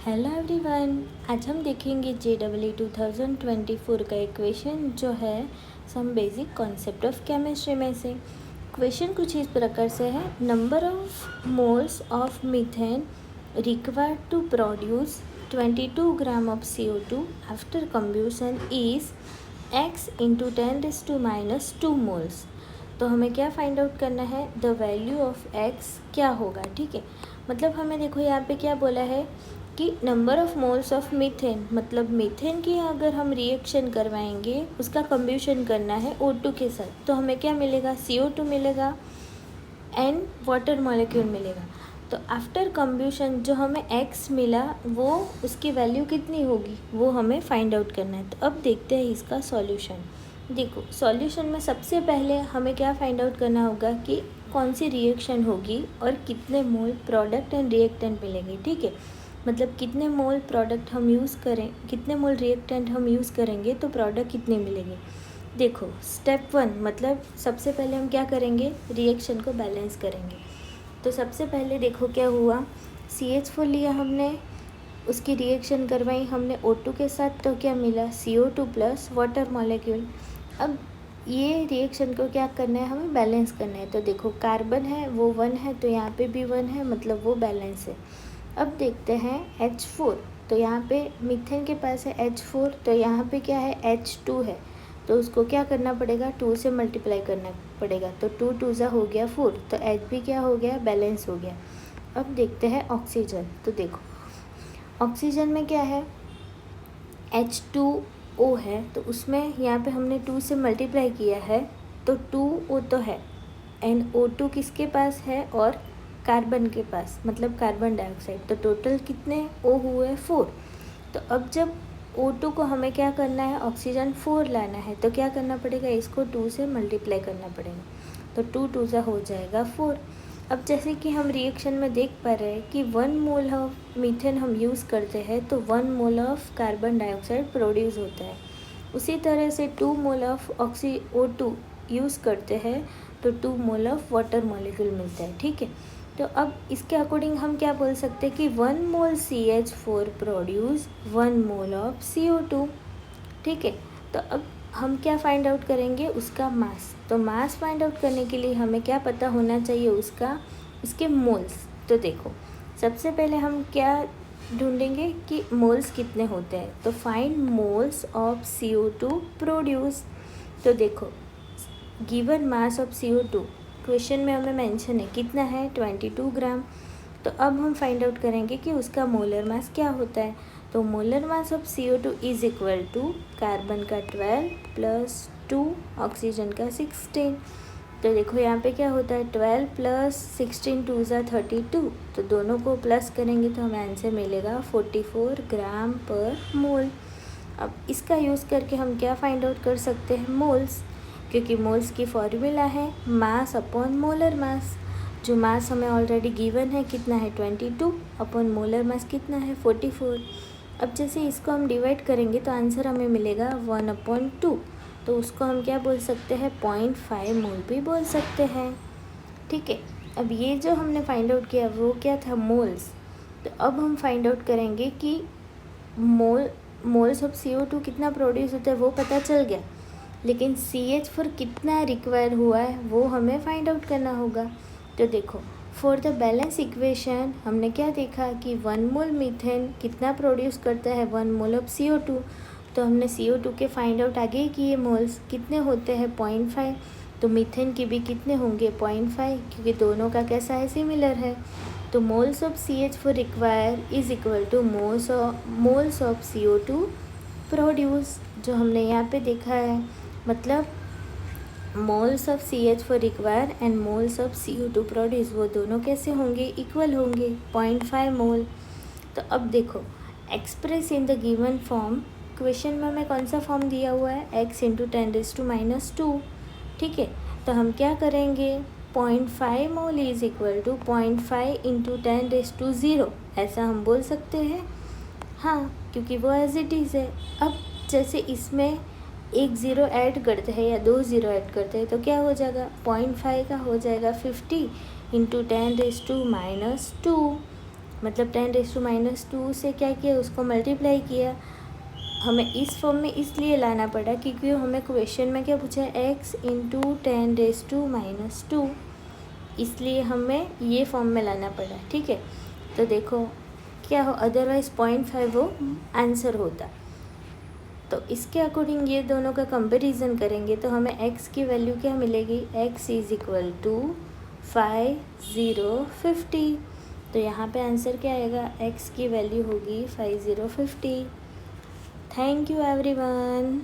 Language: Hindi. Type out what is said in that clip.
हेलो एवरीवन, आज हम देखेंगे JEE 2024 का इक्वेशन जो है some basic concept of chemistry में से। क्वेश्चन कुछ इस प्रकार से है, number of moles of methane required to produce 22 gram of CO2 after combustion is x into 10⁻² moles. तो हमें क्या फाइंड आउट करना है, द वैल्यू ऑफ x क्या होगा। ठीक है, मतलब हमें देखो यहाँ पे क्या बोला है कि number of moles of methane, मतलब मीथेन की अगर हम रिएक्शन करवाएंगे, उसका कंब्यूशन करना है O2 के साथ, तो हमें क्या मिलेगा, CO2 मिलेगा एंड वाटर मॉलिक्यूल मिलेगा। तो आफ्टर कंब्यूशन जो हमें x मिला वो उसकी वैल्यू कितनी होगी वो हमें फाइंड आउट करना है। तो अब देखते हैं इसका सॉल्यूशन। देखो सॉल्यूशन में सबसे पहले हमें क्या फाइंड आउट करना होगा कि कौन सी रिएक्शन होगी और कितने मोल प्रोडक्ट एंड रिएक्टेंट मिलेंगे। ठीक है, मतलब कितने मोल प्रोडक्ट हम यूज़ करें, कितने मोल रिएक्टेंट हम यूज़ करेंगे तो प्रोडक्ट कितने मिलेंगे। देखो स्टेप 1, मतलब सबसे पहले हम क्या करेंगे, रिएक्शन को बैलेंस करेंगे। तो सबसे पहले देखो क्या हुआ, CH4 लिया हमने, उसकी रिएक्शन करवाई हमने O2 के साथ, तो क्या मिला CO2 प्लस वाटर मॉलिक्यूल। अब ये रिएक्शन को क्या करना है, हमें बैलेंस करना है। तो देखो कार्बन है वो 1 है, तो यहाँ पे भी 1 है, मतलब वो बैलेंस है। अब देखते हैं H4, तो यहाँ पे मीथेन के पास है H4, तो यहाँ पे क्या है H2 है, तो उसको क्या करना पड़ेगा, 2 से मल्टीप्लाई करना पड़ेगा। तो 2 2 हो गया 4, तो H भी क्या हो गया, बैलेंस हो गया। अब देखते हैं ऑक्सीजन। तो देखो ऑक्सीजन में क्या है, H2O है, तो उसमें यहाँ पे हमने 2 से मल्टीप्लाई किया है, तो 2O तो है एंड O2 किसके पास है और कार्बन के पास, मतलब कार्बन डाइऑक्साइड। तो टोटल कितने O हुए 4। तो अब जब O2 को हमें क्या करना है, ऑक्सीजन 4 लाना है, तो क्या करना पड़ेगा, इसको 2 से मल्टीप्लाई करना पड़ेगा। तो 2 2 हो जाएगा 4। अब जैसे कि हम रिएक्शन में देख पा रहे हैं कि 1 मोल ऑफ मीथेन हम यूज़ करते हैं तो 1 mole of carbon dioxide produce होता है। उसी तरह से 2 मोल ऑफ O2 यूज़ करते हैं तो 2 मोल ऑफ वाटर मॉलिक्यूल मिलता है। ठीक है, तो अब इसके अकॉर्डिंग हम क्या बोल सकते हैं कि 1 मोल CH4 produce 1 mole of CO2। ठीक है, तो अब हम क्या फाइंड आउट करेंगे, उसका मास। तो मास फाइंड आउट करने के लिए हमें क्या पता होना चाहिए, उसके मोल्स। तो देखो सबसे पहले हम क्या ढूंढेंगे कि मोल्स कितने होते हैं। तो find moles of CO2 produce. तो देखो given mass of CO2 question में हमें मेंशन है कितना है, 22 ग्राम। तो अब हम फाइंड आउट करेंगे कि उसका मोलर मास क्या होता है। तो molar mass of CO2 is equal to carbon का 12 प्लस 2 ऑक्सीजन का 16। तो देखो यहाँ पे क्या होता है, 12 प्लस 16 2 32। तो दोनों को प्लस करेंगे तो हमें आंसर मिलेगा 44 ग्राम पर मोल। अब इसका यूज़ करके हम क्या फाइंड आउट कर सकते हैं, मोल्स, क्योंकि मोल्स की फॉर्मूला है मास अपॉन मोलर मास। जो मास हमें ऑलरेडी गिवन है कितना है 22 अपॉन मोलर मास कितना है 44। अब जैसे इसको हम डिवाइड करेंगे तो आंसर हमें मिलेगा 1/2। तो उसको हम क्या बोल सकते हैं, 0.5 मोल भी बोल सकते हैं। ठीक है, अब ये जो हमने फाइंड आउट किया वो क्या था, मोल्स। तो अब हम फाइंड आउट करेंगे कि मोल्स ऑफ CO2 कितना प्रोड्यूस होता है वो पता चल गया, लेकिन CH4 कितना रिक्वायर हुआ है वो हमें फाइंड आउट करना होगा। तो देखो फॉर द बैलेंस इक्वेशन हमने क्या देखा कि 1 मोल मीथेन कितना प्रोड्यूस करता है, 1 मोल ऑफ CO2। तो हमने CO2 के फाइंड आउट आगे किए, मोल्स कितने होते हैं 0.5। तो मीथेन के भी कितने होंगे 0.5, क्योंकि दोनों का कैसा है, सिमिलर है। तो moles of CH4 require is equal two moles of CO2 produce, जो हमने यहाँ पे देखा है। मतलब moles of CH4 require and moles of CO2 produce, वो दोनों कैसे होंगे, इक्वल होंगे, 0.5 मोल। तो अब देखो express in the given form, question में हमें कौन सा फॉर्म दिया हुआ है, x इंटू 10⁻²। ठीक है, तो हम क्या करेंगे, 0.5 mole is equal to 0.5 into 10⁻0, ऐसा हम बोल सकते हैं। हाँ, क्योंकि वो एज इट इज़ है। अब जैसे इसमें एक ज़ीरो ऐड करते हैं या 2 ज़ीरो ऐड करते हैं तो क्या हो जाएगा, 0.5 का हो जाएगा 50 इंटू 10⁻², मतलब 10⁻² से क्या किया, उसको मल्टीप्लाई किया। हमें इस फॉर्म में इसलिए लाना पड़ा क्योंकि हमें क्वेश्चन में क्या पूछा है, x × 10⁻², इसलिए हमें ये फॉर्म में लाना पड़ा। ठीक है, तो देखो क्या हो, अदरवाइज़ 0.5 वो आंसर होता। तो इसके अकॉर्डिंग ये दोनों का कंपैरिजन करेंगे तो हमें x की वैल्यू क्या मिलेगी, x = 5, 0, 50। तो यहाँ पे आंसर क्या आएगा, x की वैल्यू होगी 5, 0, 50। Thank you everyone.